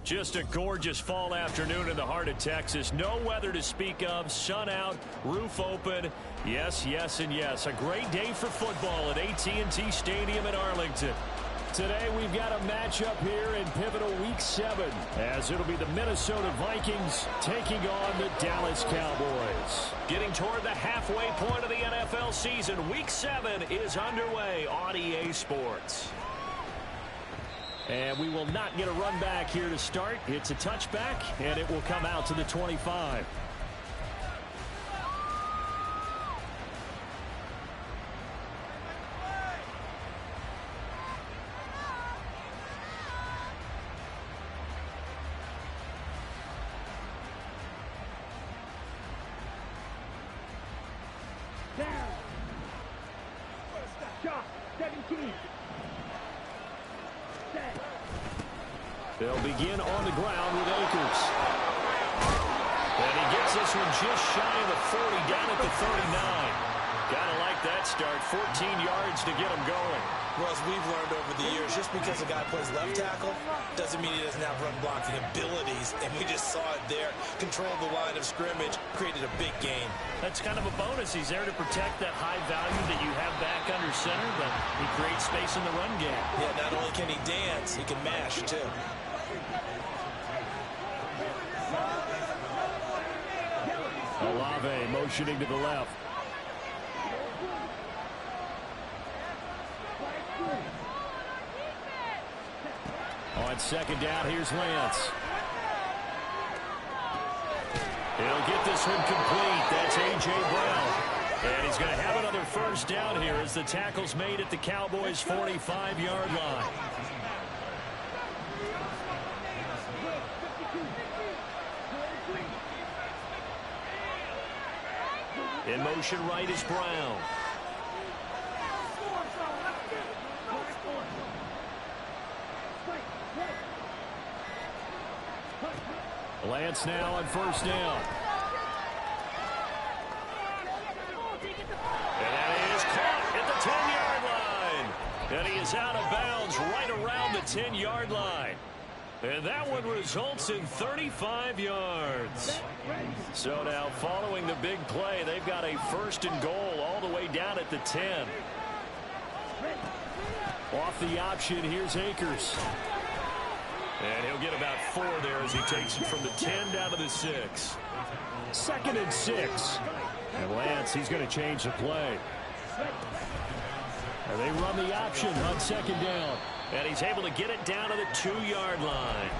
Just a gorgeous fall afternoon in the heart of Texas. No weather to speak of. Sun out, roof open. Yes, yes, and yes. A great day for football at AT&T Stadium in Arlington. Today we've got a matchup here in pivotal Week 7, as it'll be the Minnesota Vikings taking on the Dallas Cowboys. Getting toward the halfway point of the NFL season, Week 7 is underway on EA Sports. And we will not get a run back here to start. It's a touchback, and it will come out to the 25. They'll begin on the ground with Akers. And he gets this one just shy of the 40, down at the 39. Gotta like that start. 14 yards to get him going. Well, as we've learned over the years, just because a guy plays left tackle doesn't mean he doesn't have run blocking abilities. And we just saw it there. Controlled the line of scrimmage, created a big gain. That's kind of a bonus. He's there to protect that high value that you have back under center, but he creates space in the run game. Yeah, not only can he dance, he can mash, too. Olave motioning to the left. On second down, here's Lance. He'll get this one complete. That's A.J. Brown. And he's going to have another first down here as the tackle's made at the Cowboys' 45-yard line. In motion right is Brown. Lance now on first down. And that is caught at the 10-yard line. And he is out of bounds right around the 10-yard line. And that one results in 35 yards. So now following the big play, they've got a first and goal all the way down at the 10. Off the option, here's Akers. And he'll get about 4 there as he takes it from the 10 down to the 6. 2nd and 6. And Lance, he's going to change the play. And they run the option on second down. And he's able to get it down to the 2-yard line.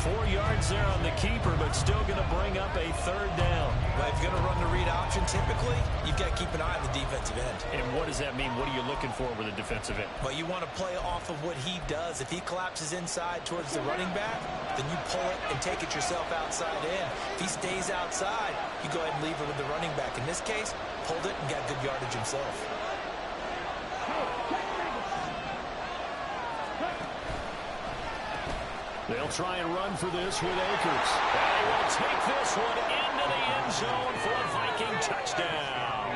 4 yards there on the keeper, but still going to bring up a third down. Well, if you're going to run the read option, typically, you've got to keep an eye on the defensive end. And what does that mean? What are you looking for with a defensive end? Well, you want to play off of what he does. If he collapses inside towards the running back, then you pull it and take it yourself outside in. If he stays outside, you go ahead and leave it with the running back. In this case, pulled it and got good yardage himself. They'll try and run for this with Akers. And he will take this one into the end zone for a Viking touchdown.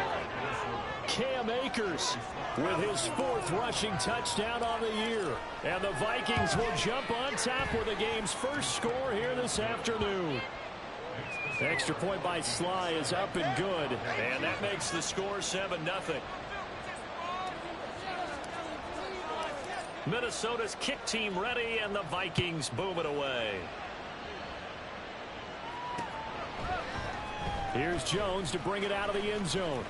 Cam Akers with his 4th rushing touchdown on the year. And the Vikings will jump on top with the game's first score here this afternoon. Extra point by Sly is up and good. And that makes the score 7-0. Minnesota's kick team ready, and the Vikings boom it away. Here's Jones to bring it out of the end zone.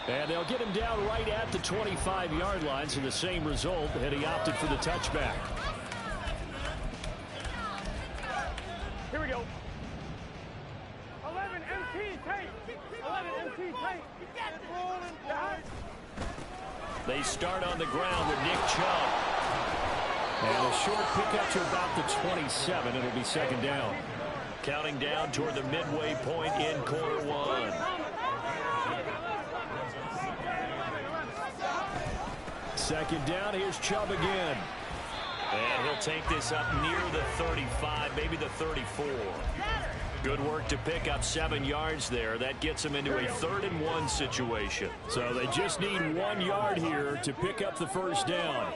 And they'll get him down right at the 25-yard line, so the same result, and he opted for the touchback. Here we go. 11 MT tape. 11 MT tape. They start on the ground with Nick Chubb. And a short pickup to about the 27. It'll be second down. Counting down toward the midway point in quarter 1. Second down, here's Chubb again. And he'll take this up near the 35, maybe the 34. Good work to pick up 7 yards there. That gets them into a 3rd and 1 situation. So they just need 1 yard here to pick up the first down.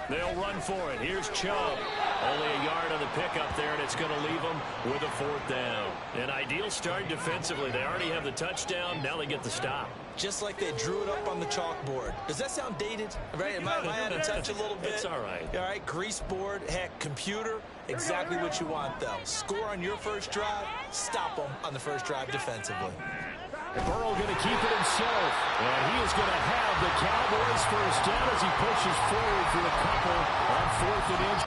They'll run for it. Here's Chubb. Only a yard on the pickup there, and it's going to leave them with a 4th down. An ideal start defensively. They already have the touchdown. Now they get the stop. Just like they drew it up on the chalkboard. Does that sound dated? Right? Am I out of touch a little bit? It's all right. All right, grease board, heck, computer, exactly what you want, though. Score on your first drive, stop them on the first drive defensively. Burrow going to keep it himself. And he is going to have the Cowboys first down as he pushes forward for a couple on 4th and inch.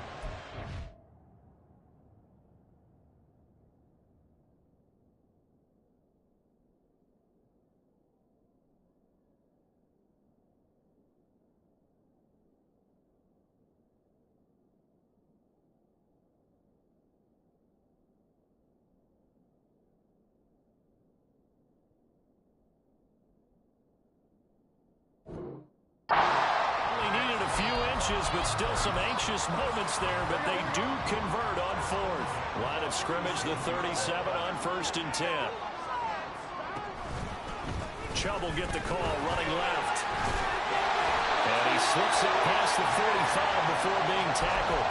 But still some anxious moments there, but they do convert on 4th. Line of scrimmage, the 37 on 1st and 10. Chubb will get the call, running left. And he slips it past the 45 before being tackled.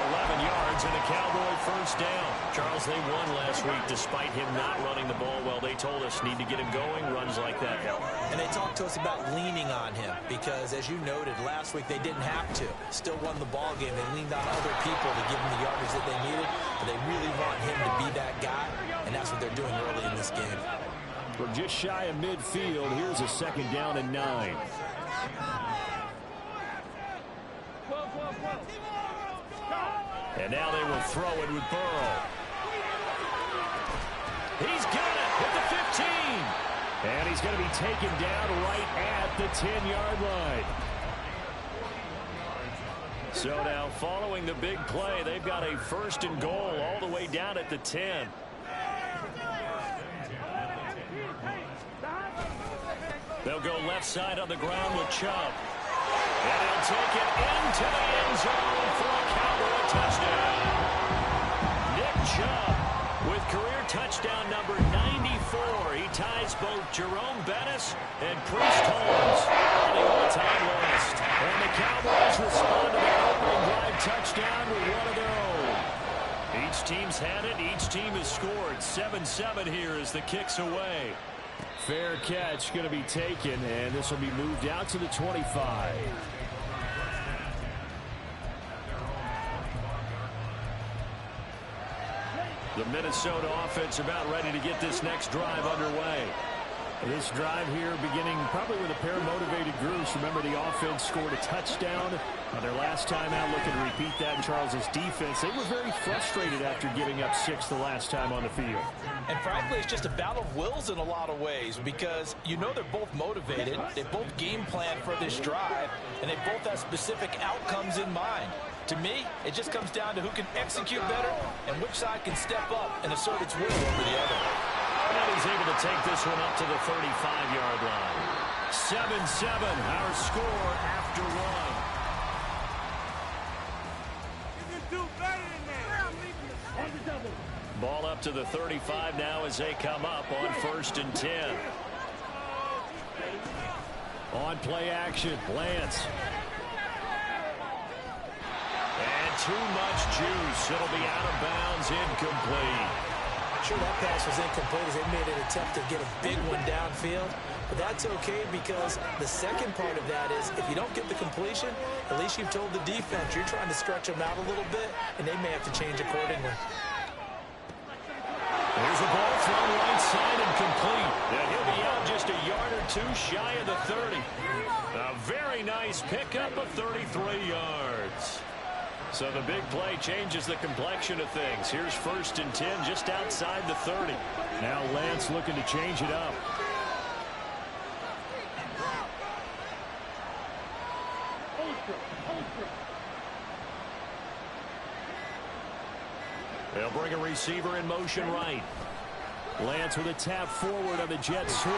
11 yards and a Cowboy first down. Charles, they won last week despite him not running the ball well. They told us need to get him going. Runs like that help. And they talked to us about leaning on him because, as you noted, last week they didn't have to. Still won the ball game. They leaned on other people to give them the yardage that they needed. But they really want him to be that guy, and that's what they're doing early in this game. From just shy of midfield, here's a 2nd down and 9. And now they will throw it with Burrow. He's got it at the 15. And he's going to be taken down right at the 10-yard line. So now following the big play, they've got a 1st and goal all the way down at the 10. They'll go left side on the ground with Chubb. And he'll take it into the end zone for a Cowboy touchdown. Nick Chubb with career touchdown number 94. He ties both Jerome Bettis and Priest Holmes on the all-time list. And the Cowboys respond to that opening drive touchdown with one of their own. Each team's had it. Each team has scored. 7-7 here as the kick's away. Fair catch going to be taken, and this will be moved out to the 25. The Minnesota offense about ready to get this next drive underway. This drive here beginning probably with a pair of motivated groups. Remember, the offense scored a touchdown on their last time out. Looking to repeat that in Charles's defense. They were very frustrated after giving up 6 the last time on the field. And frankly, it's just a battle of wills in a lot of ways because you know they're both motivated. They both game plan for this drive, and they both have specific outcomes in mind. To me, it just comes down to who can execute better and which side can step up and assert its will over the other. And he's able to take this one up to the 35-yard line. 7-7, our score after one. You can do better than that. Ball up to the 35 now as they come up on 1st and 10. On play action, Lance. And too much juice. It'll be out of bounds, incomplete. Sure, that pass was incomplete as they made an attempt to get a big one downfield. But that's okay because the second part of that is if you don't get the completion, at least you've told the defense you're trying to stretch them out a little bit, and they may have to change accordingly. There's a ball thrown right side and complete. And he'll be out just a yard or two shy of the 30. A very nice pickup of 33 yards. So the big play changes the complexion of things. Here's 1st and 10 just outside the 30. Now Lance looking to change it up. They'll bring a receiver in motion right. Lance with a tap forward on the jet sweep.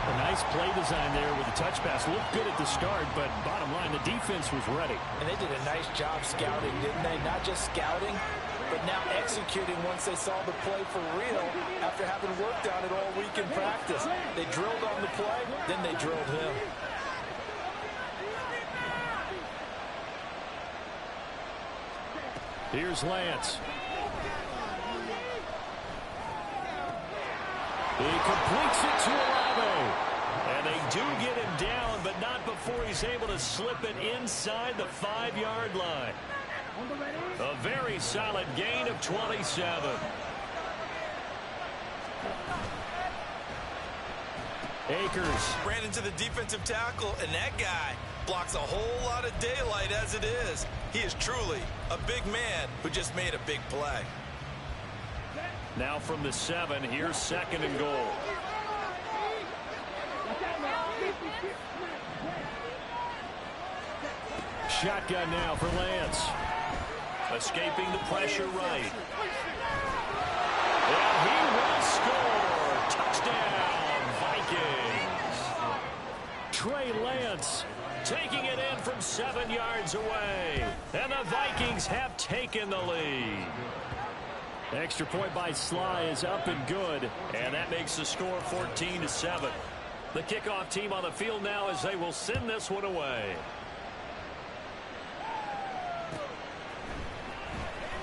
A nice play design there with the touch pass. Looked good at the start, but bottom line, the defense was ready. And they did a nice job scouting, didn't they? Not just scouting, but now executing once they saw the play for real after having worked on it all week in practice. They drilled on the play, then they drilled him. Here's Lance. He completes it to Olave. And they do get him down, but not before he's able to slip it inside the 5-yard line. A very solid gain of 27. Akers ran into the defensive tackle, and that guy blocks a whole lot of daylight as it is. He is truly a big man who just made a big play. Now from the 7, here's 2nd and goal. Shotgun now for Lance. Escaping the pressure right. And he will score. Touchdown, Vikings. Trey Lance taking it in from 7 yards away. And the Vikings have taken the lead. Extra point by Sly is up and good. And that makes the score 14-7. The kickoff team on the field now as they will send this one away.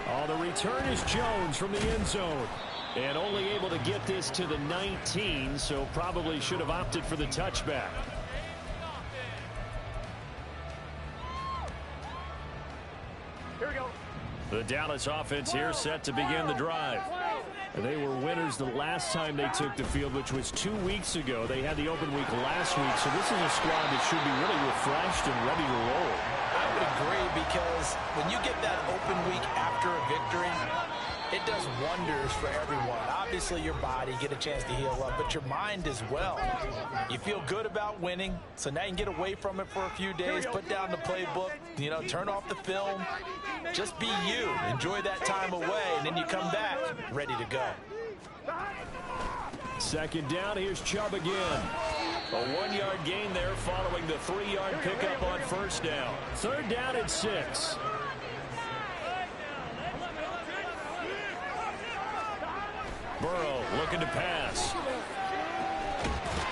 Oh, the return is Jones from the end zone. And only able to get this to the 19, so probably should have opted for the touchback. Here we go. The Dallas offense here set to begin the drive. And they were winners the last time they took the field, which was 2 weeks ago. They had the open week last week, so this is a squad that should be really refreshed and ready to roll. I would agree, because when you get that open week after a victory, it does wonders for everyone. Obviously, your body, get a chance to heal up, but your mind as well. You feel good about winning, so now you can get away from it for a few days, put down the playbook, turn off the film. Just be you. Enjoy that time away, and then you come back ready to go. 2nd down, here's Chubb again. A 1-yard gain there following the 3-yard pickup on 1st down. 3rd down and 6. Burrow looking to pass.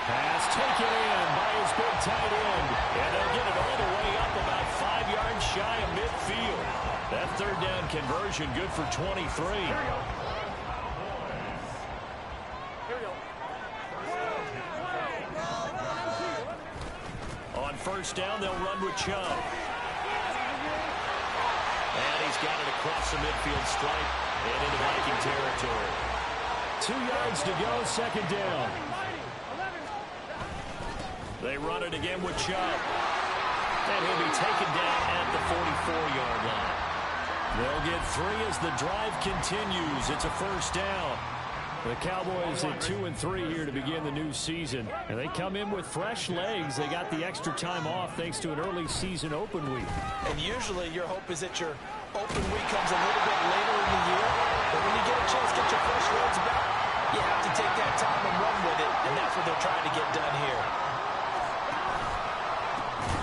Pass taken in by his big tight end. And they'll get it all the way up about 5 yards shy of midfield. That 3rd down conversion good for 23. On 1st down, they'll run with Chubb. And he's got it across the midfield stripe and into Viking territory. 2 yards to go, 2nd down. They run it again with Chubb. And he'll be taken down at the 44-yard line. They'll get 3 as the drive continues. It's a 1st down. The Cowboys at 2-3 here to begin the new season. And they come in with fresh legs. They got the extra time off thanks to an early season open week. And usually your hope is that your open week comes a little bit later in the year. But when you get a chance to get your fresh legs back, you have to take that time and run with it. And that's what they're trying to get done here.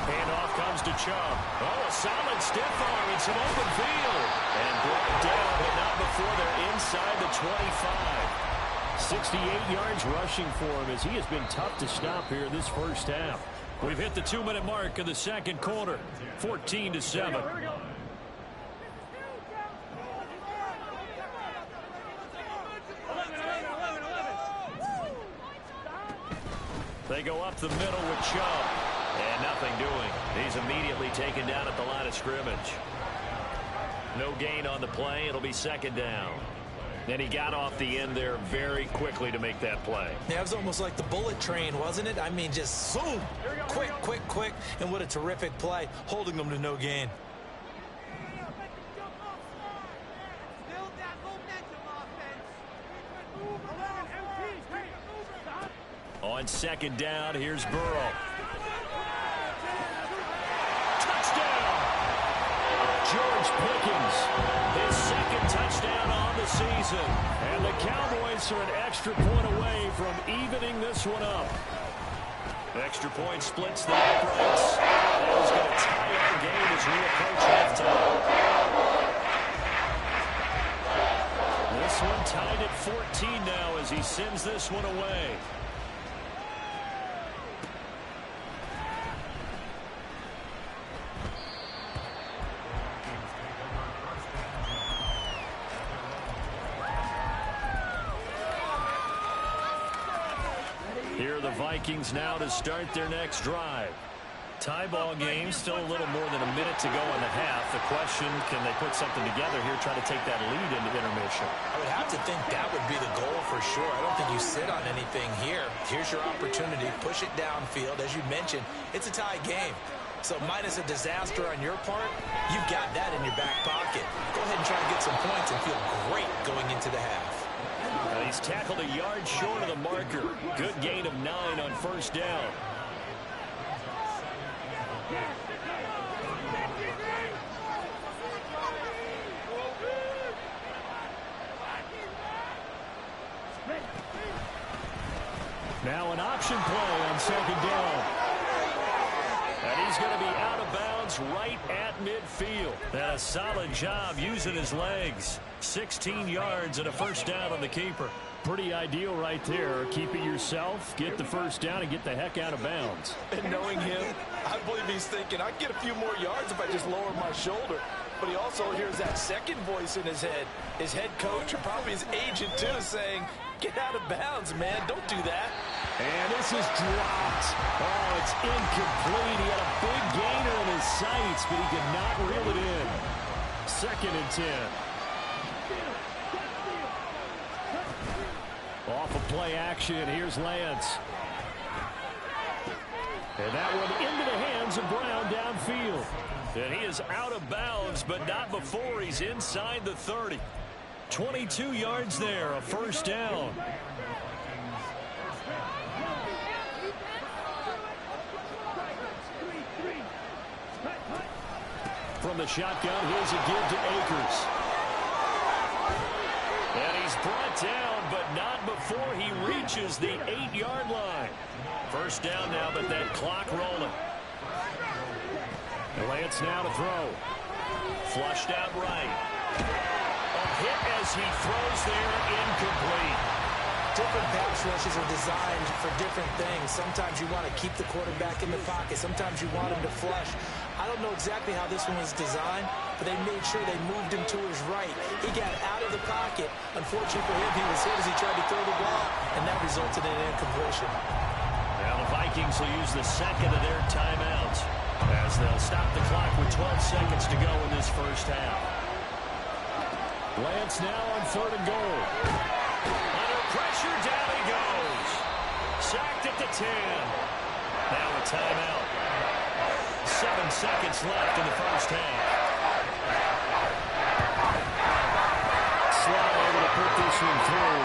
Handoff comes to Chubb. Oh, a solid stiff arm in some open field. And brought down, but not before they're inside the 25. 68 yards rushing for him as he has been tough to stop here this 1st half. We've hit the 2-minute mark of the 2nd quarter. 14-7. They go up the middle with Chubb. And nothing doing. He's immediately taken down at the line of scrimmage. No gain on the play. It'll be 2nd down. And he got off the end there very quickly to make that play. Yeah, it was almost like the bullet train, wasn't it? I mean, just zoom. Quick, quick, quick. And what a terrific play, holding them to no gain. On 2nd down, here's Burrow. Touchdown! George Pickens, his 2nd touchdown on the season. And the Cowboys are an extra point away from evening this one up. Extra point splits the uprights. That is going to tie up the game as we approach halftime. This one tied at 14 now as he sends this one away. Vikings now to start their next drive. Tie ball game, still a little more than a minute to go in the half. The question, can they put something together here, try to take that lead into intermission? I would have to think that would be the goal for sure. I don't think you sit on anything here. Here's your opportunity. Push it downfield. As you mentioned, it's a tie game. So minus a disaster on your part, you've got that in your back pocket. Go ahead and try to get some points and feel great going into the half. He's tackled a yard short of the marker. Good gain of 9 on first down. Now an option play on second down. And he's going to be out of bounds right at midfield. And a solid job using his legs. 16 yards and a first down on the keeper. Pretty ideal right there. Keep it yourself, get the first down, and get the heck out of bounds. And knowing him, I believe he's thinking, I'd get a few more yards if I just lower my shoulder. But he also hears that second voice in his head. His head coach, or probably his agent too, saying, get out of bounds, man. Don't do that. And this is dropped. Oh, it's incomplete. He had a big gainer in his sights, but he could not reel it in. 2nd and 10. Off of play action, here's Lance. And that one into the hands of Brown downfield. And he is out of bounds, but not before he's inside the 30. 22 yards there, a first down. From the shotgun, here's a give to Akers. And he's brought down, but not before he reaches the 8-yard line. First down now, but that clock rolling. Lance now to throw. Flushed out right. A hit as he throws there, incomplete. Different pass rushes are designed for different things. Sometimes you want to keep the quarterback in the pocket. Sometimes you want him to flush. I don't know exactly how this one was designed, but they made sure they moved him to his right. He got out of the pocket. Unfortunately for him, he was hit as he tried to throw the ball, and that resulted in an incompletion. Now the Vikings will use the second of their timeouts as they'll stop the clock with 12 seconds to go in this first half. Lance now on 3rd and goal. Under pressure, down he goes. Sacked at the 10. Now a timeout. 7 seconds left in the first half. Slot able to put this one through.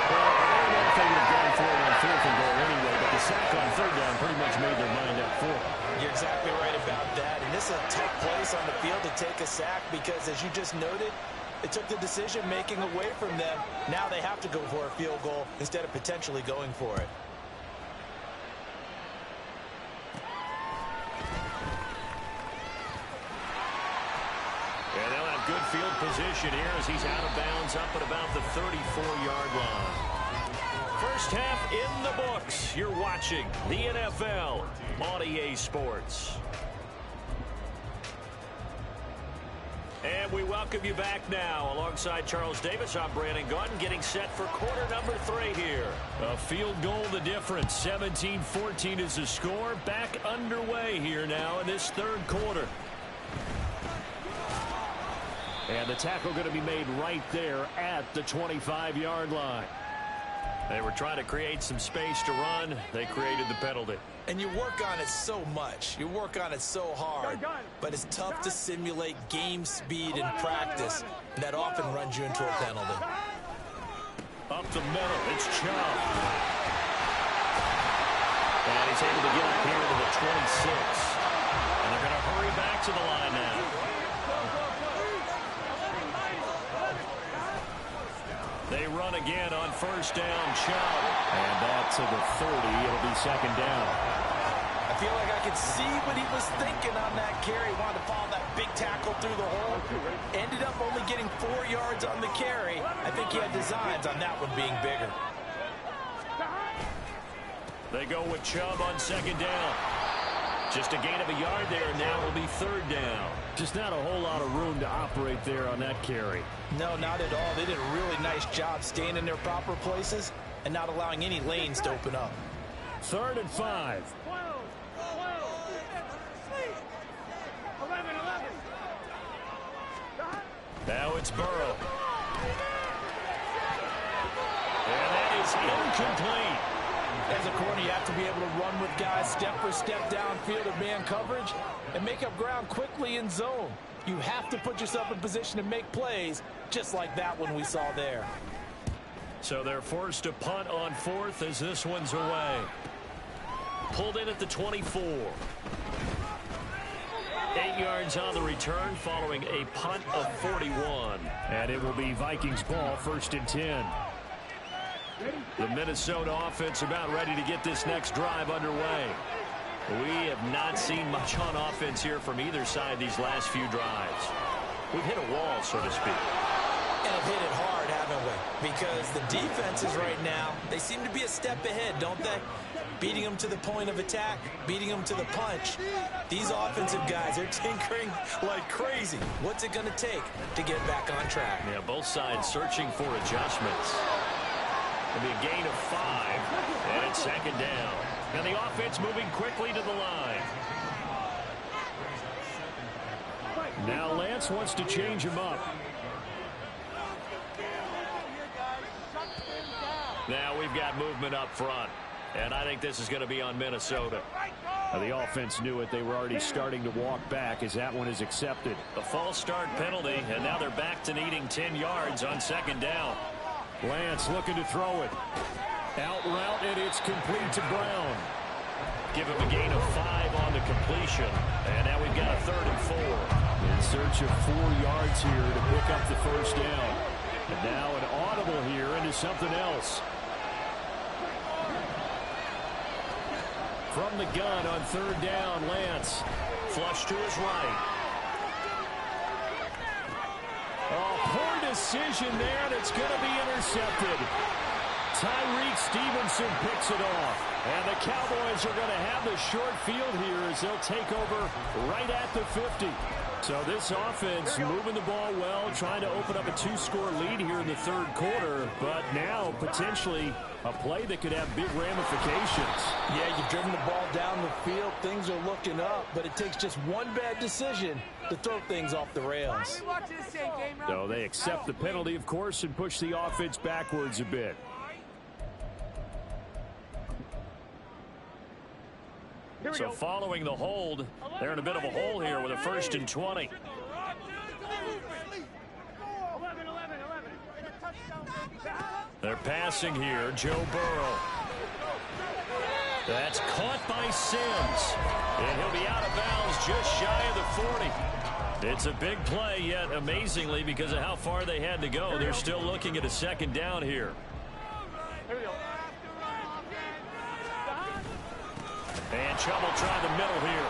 Well, I don't know if they would have gone for it on 4th and goal anyway, but the sack on 3rd down pretty much made their mind up for it. You're exactly right about that. And this is a tough place on the field to take a sack because, as you just noted, it took the decision-making away from them. Now they have to go for a field goal instead of potentially going for it. And they'll have good field position here as he's out of bounds up at about the 34-yard line. First half in the books. You're watching the NFL on EA Sports. And we welcome you back now. Alongside Charles Davis, I'm Brandon Gaudin, getting set for quarter number 3 here. A field goal the difference. 17-14 is the score. Back underway here now in this 3rd quarter. And the tackle going to be made right there at the 25-yard line. They were trying to create some space to run. They created the penalty. And you work on it so much. You work on it so hard. But it's tough to simulate game speed in practice. And that often runs you into a penalty. Up the middle, it's Chubb. And he's able to get up here to the 26. And they're going to hurry back to the line now. They run again on first down, Chubb. And back to the 30. It'll be 2nd down. I feel like I could see what he was thinking on that carry. Wanted to follow that big tackle through the hole. Ended up only getting 4 yards on the carry. I think he had designs on that one being bigger. They go with Chubb on 2nd down. Just a gain of a yard there, and now will be 3rd down. Just not a whole lot of room to operate there on that carry. No, not at all. They did a really nice job staying in their proper places and not allowing any lanes to open up. 3rd and 5. 11. Now it's Burrow. And that is incomplete. As a corner, you have to be able to run with guys step for step downfield of man coverage and make up ground quickly in zone. You have to put yourself in position to make plays, just like that one we saw there. So they're forced to punt on 4th as this one's away. Pulled in at the 24. 8 yards on the return following a punt of 41. And it will be Vikings ball, 1st and 10. The Minnesota offense about ready to get this next drive underway. We have not seen much on offense here from either side these last few drives. We've hit a wall, so to speak. And have hit it hard, haven't we? Because the defenses right now, they seem to be a step ahead, don't they? Beating them to the point of attack, beating them to the punch. These offensive guys are tinkering like crazy. What's it going to take to get back on track? Yeah, both sides searching for adjustments. It'll be a gain of 5, and it's 2nd down. And the offense moving quickly to the line. Now Lance wants to change him up. Now we've got movement up front. And I think this is going to be on Minnesota. The offense knew it. They were already starting to walk back as that one is accepted. A false start penalty, and now they're back to needing 10 yards on 2nd down. Lance looking to throw it. Out route, and it's complete to Brown. Give him a gain of 5 on the completion. And now we've got a 3rd and 4. In search of 4 yards here to pick up the 1st down. And now an audible here into something else. From the gun on 3rd down, Lance. Flush to his right. Oh, poor decision there, and it's going to be intercepted. Tyreek Stevenson picks it off. And the Cowboys are going to have the short field here as they'll take over right at the 50. So this offense moving the ball well, trying to open up a 2-score lead here in the 3rd quarter, but now potentially a play that could have big ramifications. Yeah, you've driven the ball down the field. Things are looking up, but it takes just one bad decision to throw things off the rails. So they accept the penalty, of course, and push the offense backwards a bit. So following the hold, they're in a bit of a hole here with a 1st and 20. They're passing here, Joe Burrow. That's caught by Sims. And he'll be out of bounds just shy of the 40. It's a big play, yet amazingly, because of how far they had to go, they're still looking at a 2nd down here. And Chubb will try the middle here.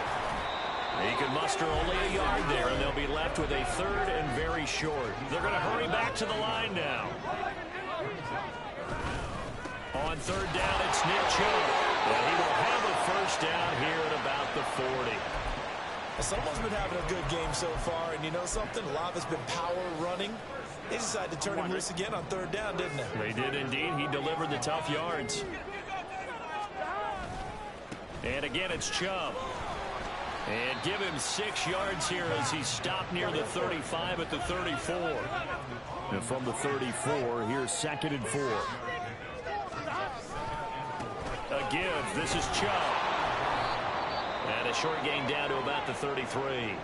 He can muster only a yard there, and they'll be left with a 3rd and very short. They're going to hurry back to the line now. On 3rd down, it's Nick Chubb. And he will have a 1st down here at about the 40. Someone's been having a good game so far, and you know something? A lot of it's been power running. They decided to turn him loose again on 3rd down, didn't they? They did indeed. He delivered the tough yards. And again, it's Chubb. And give him 6 yards here as he stopped near the 35 at the 34. And from the 34, here's 2nd and 4. A give. This is Chubb. And a short gain down to about the 33.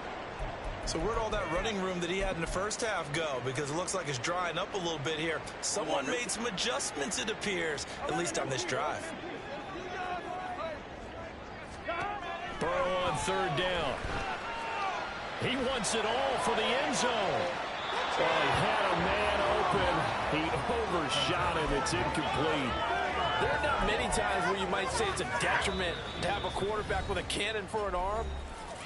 So where'd all that running room that he had in the first half go? Because it looks like it's drying up a little bit here. Someone made some adjustments, it appears, at least on this drive. Burrow on 3rd down. He wants it all for the end zone. Oh, he had a man open. He overshot him. It's incomplete. There are not many times where you might say it's a detriment to have a quarterback with a cannon for an arm,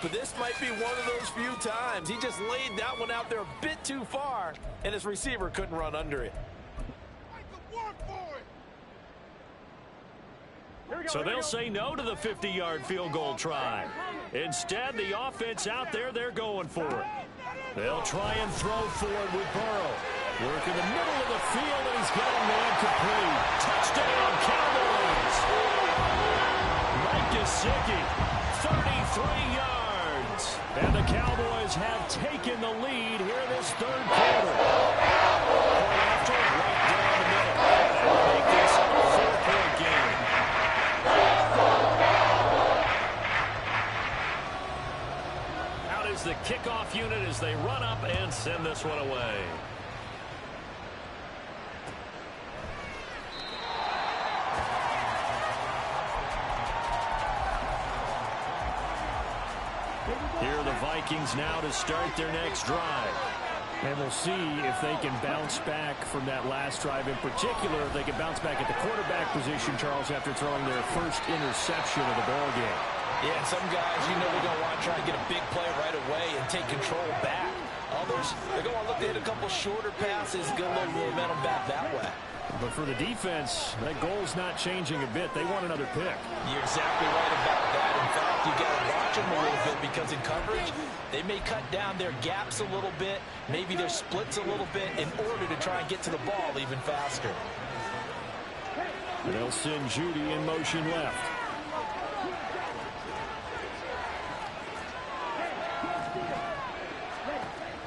but this might be one of those few times. He just laid that one out there a bit too far, and his receiver couldn't run under it. So they'll say no to the 50-yard field goal try. Instead, the offense out there, they're going for it. They'll try and throw for it with Burrow. Work in the middle of the field, and he's got a man complete. Touchdown, Cowboys! Gesicki, 33 yards. And the Cowboys have taken the lead here in this third quarter. Point after, right down the middle. That'll make this a 4-point game. Out is the kickoff unit as they run up and send this one away. Here are the Vikings now to start their next drive. And we'll see if they can bounce back from that last drive. In particular, if they can bounce back at the quarterback position, Charles, after throwing their first interception of the ball game. Yeah, and some guys, you know, they're going to want to try and get a big play right away and take control back. Others, they're going to look at a couple shorter passes, get a little momentum back that way. But for the defense, that goal's not changing a bit. They want another pick. You're exactly right about that. In fact, you got to watch them a little bit because in coverage, they may cut down their gaps a little bit, maybe their splits a little bit in order to try and get to the ball even faster. And they'll send Judy in motion left.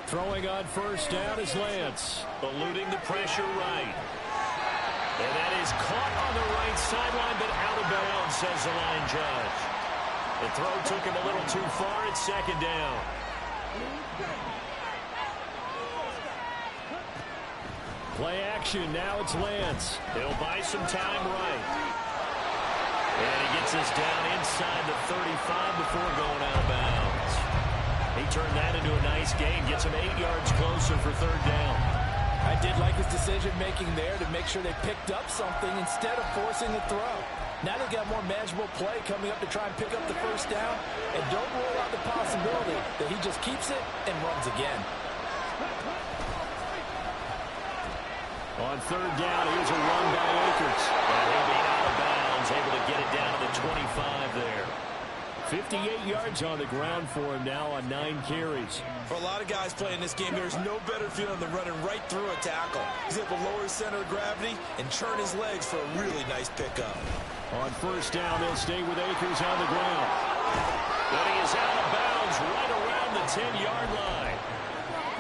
Throwing on first down is Lance. Eluding the pressure right. And that is caught on the right sideline, but out of bounds, says the line judge. The throw took him a little too far. It's second down. Play action. Now it's Lance. He'll buy some time right. And he gets us down inside the 35 before going out of bounds. He turned that into a nice gain. Gets him 8 yards closer for third down. I did like his decision-making there to make sure they picked up something instead of forcing the throw. Now they got more manageable play coming up to try and pick up the first down. And don't rule out the possibility that he just keeps it and runs again. On third down, here's a run by Akers. And he'll be out of bounds, able to get it down to the 25 there. 58 yards on the ground for him now on 9 carries. For a lot of guys playing this game, there's no better feeling than running right through a tackle. He's able to lower his center of gravity and churn his legs for a really nice pickup. On first down, they'll stay with Akers on the ground. But he is out of bounds right around the 10-yard line.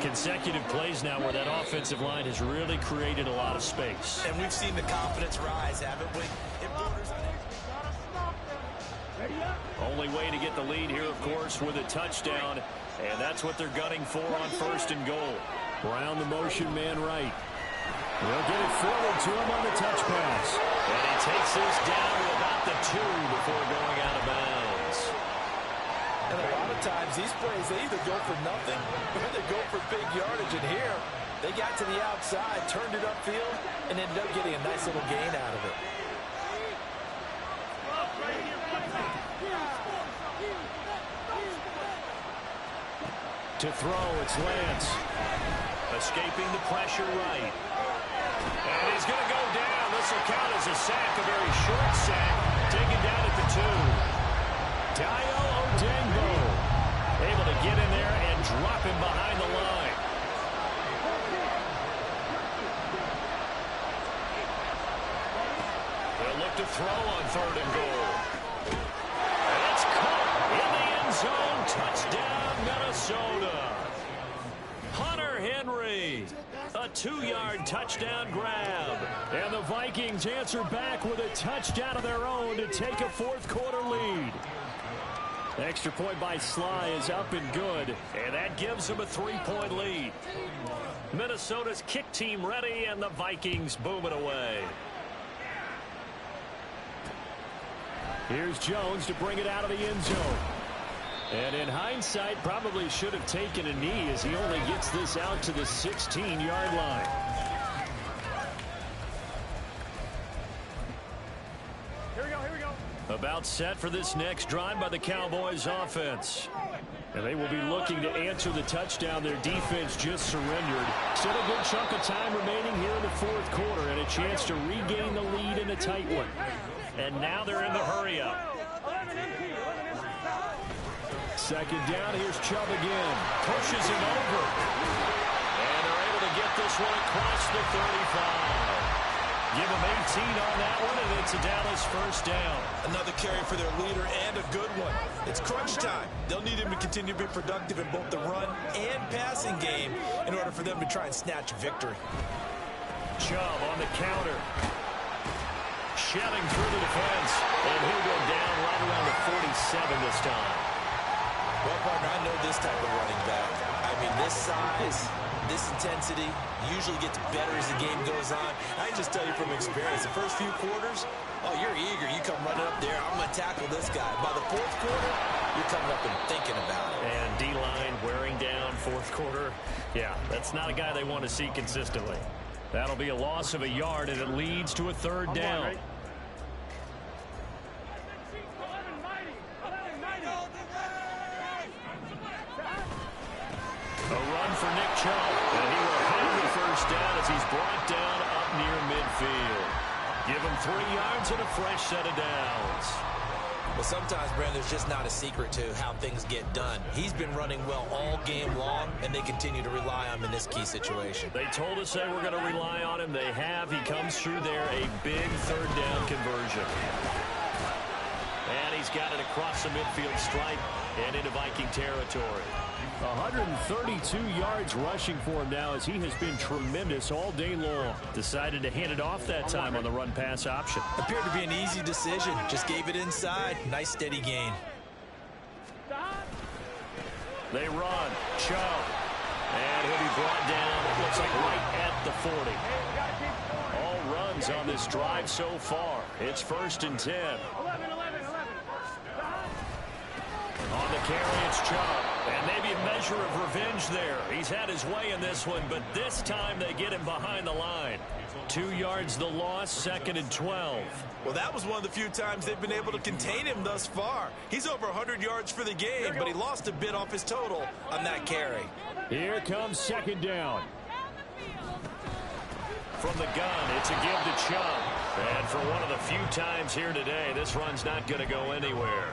Consecutive plays now where that offensive line has really created a lot of space. And we've seen the confidence rise, haven't we? It borders on it. Only way to get the lead here, of course, with a touchdown. And that's what they're gunning for on first and goal. Brown, the motion man right. They'll get it forward to him on the touch pass. And he takes this down to about the 2 before going out of bounds. And a lot of times, these plays, they either go for nothing or they go for big yardage. And here, they got to the outside, turned it upfield, and ended up getting a nice little gain out of it. To throw, it's Lance. Escaping the pressure right. And he's going to go down. This will count as a sack, a very short sack. Taken down at the 2. Dayo Odeyingbo able to get in there and drop him behind the line. They'll look to throw on third and goal. And it's caught in the end zone. Touchdown, Minnesota. Hunter Henry, a 2-yard touchdown grab. And the Vikings answer back with a touchdown of their own to take a fourth-quarter lead. The extra point by Sly is up and good. And that gives them a 3-point lead. Minnesota's kick team ready, and the Vikings booming away. Here's Jones to bring it out of the end zone. And in hindsight, probably should have taken a knee as he only gets this out to the 16-yard line. Here we go. About set for this next drive by the Cowboys offense. And they will be looking to answer the touchdown their defense just surrendered. Still a good chunk of time remaining here in the fourth quarter and a chance to regain the lead in a tight one. And now they're in the hurry-up. Second down, here's Chubb again. Pushes him over. And they're able to get this one across the 35. Give him 18 on that one, and it's a Dallas first down. Another carry for their leader and a good one. It's crunch time. They'll need him to continue to be productive in both the run and passing game in order for them to try and snatch a victory. Chubb on the counter. Shelling through the defense. And he'll go down right around the 47 this time. Well, partner, I know this type of running back. I mean, this size, this intensity usually gets better as the game goes on. I can just tell you from experience, the first few quarters, oh, you're eager. You come running up there, I'm going to tackle this guy. By the fourth quarter, you're coming up and thinking about it. And D-line wearing down fourth quarter. Yeah, that's not a guy they want to see consistently. That'll be a loss of a yard, and it leads to a third down. A run for Nick Chubb, and he will have the first down as he's brought down up near midfield. Give him 3 yards and a fresh set of downs. Well, sometimes, Brandon, there's just not a secret to how things get done. He's been running well all game long, and they continue to rely on him in this key situation. They told us they were going to rely on him. They have. He comes through there, a big third down conversion. And he's got it across the midfield stripe and into Viking territory. 132 yards rushing for him now as he has been tremendous all day long. Decided to hand it off that time on the run-pass option. Appeared to be an easy decision. Just gave it inside. Nice steady gain. They run. Chubb. And he'll be brought down, it looks like right at the 40. All runs on this drive so far. It's 1st and 10. On the carry, it's Chubb. And maybe a measure of revenge there. He's had his way in this one, but this time they get him behind the line. 2 yards the loss, 2nd and 12. Well, that was one of the few times they've been able to contain him thus far. He's over 100 yards for the game, but he lost a bit off his total on that carry. Here comes 2nd down. From the gun, it's a give to Chubb. And for one of the few times here today, this run's not going to go anywhere.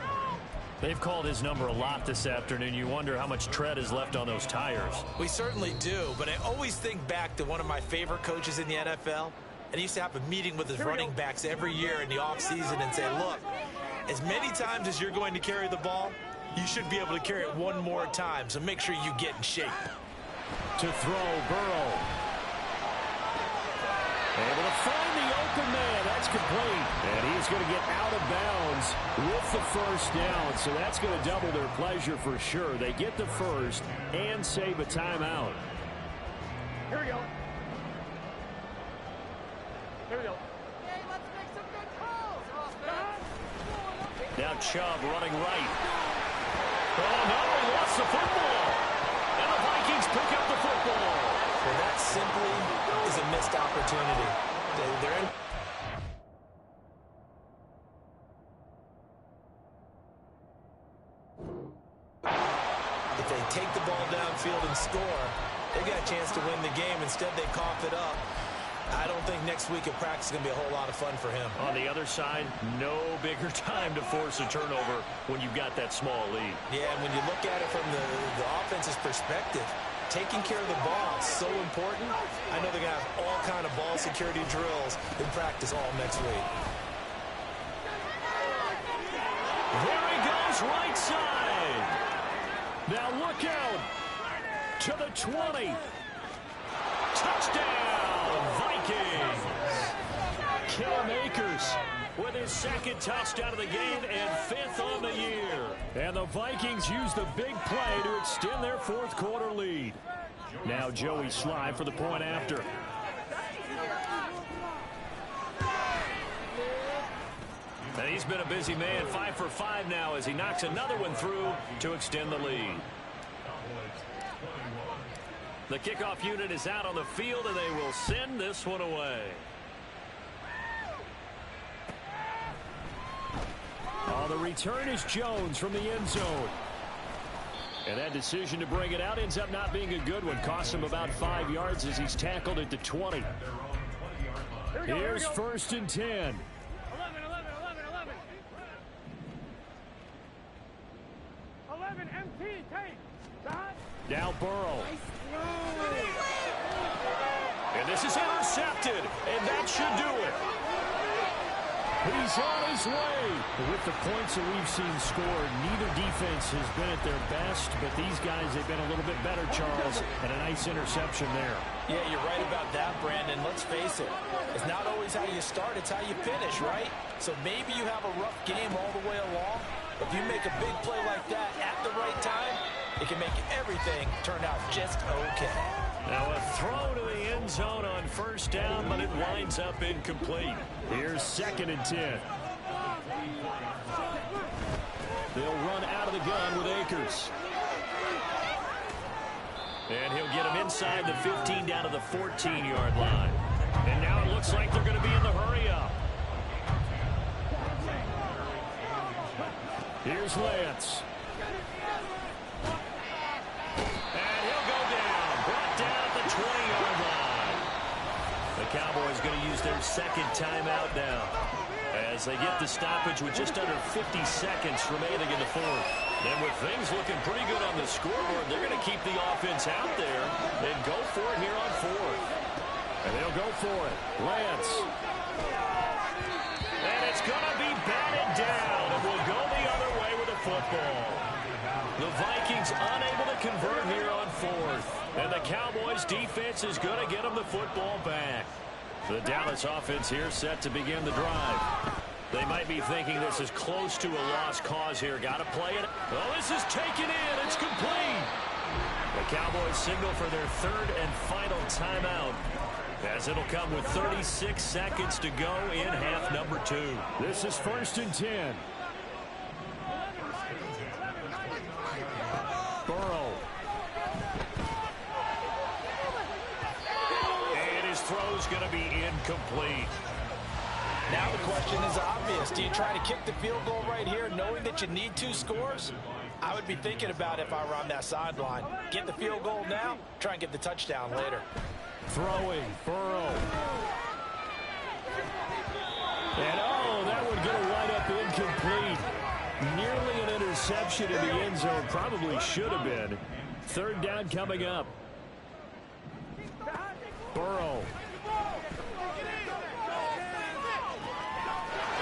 They've called his number a lot this afternoon. You wonder how much tread is left on those tires. We certainly do, but I always think back to one of my favorite coaches in the NFL. And he used to have a meeting with his running backs every year in the offseason and say, look, as many times as you're going to carry the ball, you should be able to carry it one more time, so make sure you get in shape. To throw, Burrow. Able to find the open man. That's complete. And he's going to get out of bounds with the first down. So that's going to double their pleasure for sure. They get the first and save a timeout. Here we go. Here we go. Hey, let's make some good calls, offense. Now Chubb running right. Oh, no, he lost the football. And the Vikings pick up the football. Well, that simply is a missed opportunity. They're in. If they take the ball downfield and score, they've got a chance to win the game. Instead, they cough it up. I don't think next week at practice is going to be a whole lot of fun for him. On the other side, no bigger time to force a turnover when you've got that small lead. Yeah, and when you look at it from the offense's perspective, taking care of the ball is so important. I know they're going to have all kind of ball security drills in practice all next week. There he goes, right side. Now look out to the 20. Touchdown, Vikings. Cam Akers with his 2nd touchdown of the game and 5th on the year. And the Vikings use the big play to extend their 4th quarter lead. Now Joey Slye for the point after. And he's been a busy man, 5 for 5 now as he knocks another one through to extend the lead. The kickoff unit is out on the field, and they will send this one away. On the return is Jones from the end zone. And that decision to bring it out ends up not being a good one. Costs him about 5 yards as he's tackled at the 20. Here's 1st and 10. 11. MT, take. Now Burrow. And this is intercepted, and that should do it. He's on his way. With the points that we've seen scored, neither defense has been at their best, but these guys have been a little bit better, Charles, and a nice interception there. Yeah, you're right about that, Brandon. Let's face it. It's not always how you start, it's how you finish, right? So maybe you have a rough game all the way along, but if you make a big play like that at the right time, it can make everything turn out just okay. Now a throw to the end zone on first down, but it winds up incomplete. Here's 2nd and 10. They'll run out of the gun with Akers. And he'll get him inside the 15 down to the 14-yard line. And now it looks like they're going to be in the hurry-up. Here's Lance. And he'll go down. Brought down at the 20-yard line. The Cowboys going to use their 2nd timeout now, as they get the stoppage with just under 50 seconds remaining in the 4th. And with things looking pretty good on the scoreboard, they're going to keep the offense out there and go for it here on 4th. And they'll go for it. Lance. And it's going to be batted down, and will go the other way with the football. The Vikings unable to convert here on 4th. And the Cowboys defense is going to get them the football back. The Dallas offense here set to begin the drive. They might be thinking this is close to a lost cause here. Got to play it. Oh, this is taken in. It's complete. The Cowboys signal for their 3rd and final timeout, as it'll come with 36 seconds to go in half number 2. This is 1st and 10. Burrow. And his throw's going to be incomplete. Now the question is obvious. Do you try to kick the field goal right here knowing that you need 2 scores? I would be thinking about it if I were on that sideline. Get the field goal now, try and get the touchdown later. Throwing, Burrow. And oh, that one going to wind up incomplete. Nearly an interception in the end zone. Probably should have been. 3rd down coming up. Burrow.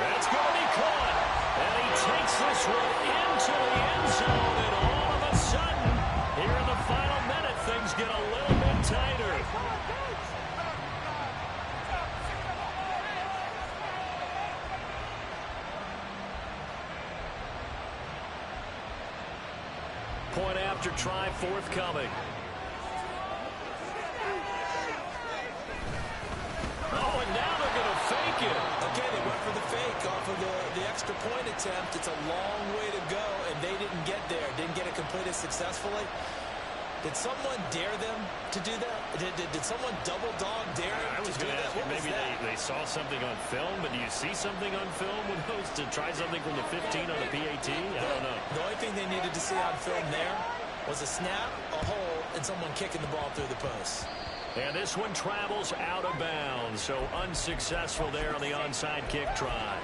That's going to be caught. And he takes this one into the end zone. And all of a sudden, here in the final minute, things get a little bit tighter. Point after try forthcoming. Oh, and now they're going to fake it. Okay, they went for the fake off of the extra point attempt. It's a long way to go, and they didn't get there. Didn't get it completed successfully. Did someone dare them to do that? Did someone double dog dare them to do that? I was going to ask you, maybe they saw something on film, but do you see something on film with those to try something from the 15 on the PAT? I don't know. The only thing they needed to see on film there was a snap, a hole, and someone kicking the ball through the post. And this one travels out of bounds, so unsuccessful there on the onside kick try.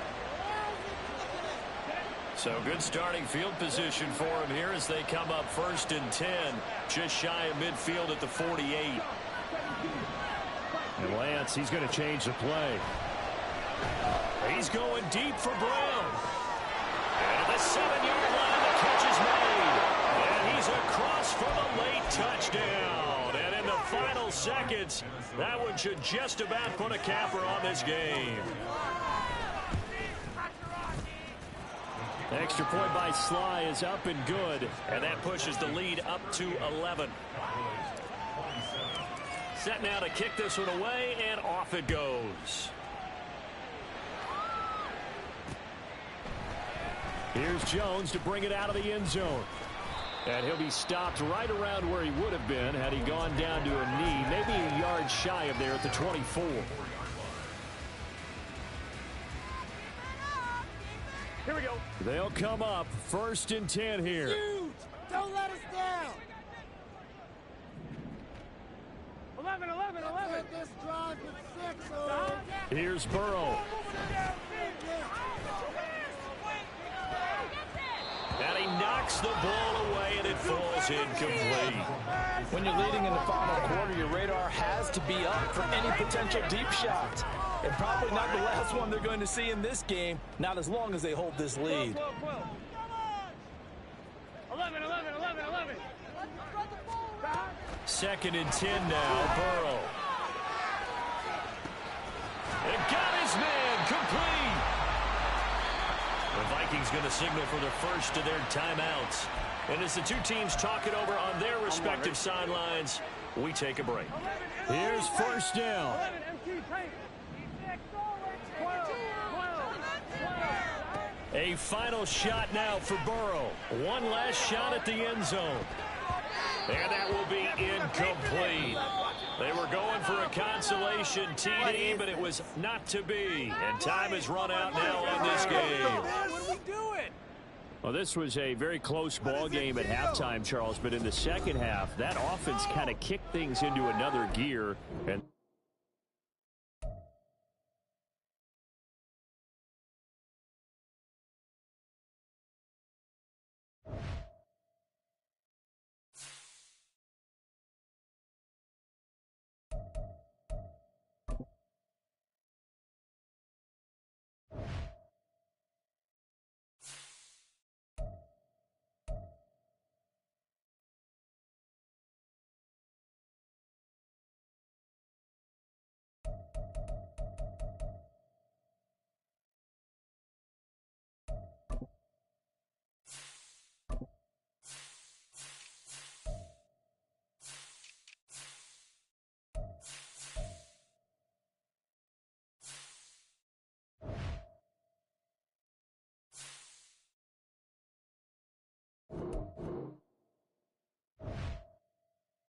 So good starting field position for him here as they come up 1st and 10, just shy of midfield at the 48. And Lance, he's going to change the play. He's going deep for Brown. And at the 7-yard line, the catch is made. And he's across for the late touchdown. And in the final seconds, that one should just about put a capper on this game. Extra point by Sly is up and good. And that pushes the lead up to 11. Set now to kick this one away, and off it goes. Here's Jones to bring it out of the end zone. And he'll be stopped right around where he would have been had he gone down to a knee, maybe a yard shy of there at the 24. Here we go. They'll come up 1st and 10 here. Huge. Don't let us down. 11. This drive with 6. Here's Burrow. And he knocks knocks the ball away, and it falls incomplete. When you're leading in the final quarter, your radar has to be up for any potential deep shots. And probably not the last one they're going to see in this game, not as long as they hold this lead. 11. Second and 10 now, Burrow. And got his man complete. The Vikings going to signal for the first of their timeouts. And as the two teams talk it over on their respective sidelines, we take a break. Here's first down. A final shot now for Burrow. One last shot at the end zone. And that will be incomplete. They were going for a consolation TD, but it was not to be. And time has run out now on this game. What are we doing? Well, this was a very close ball game at halftime, Charles, but in the second half, that offense kind of kicked things into another gear. And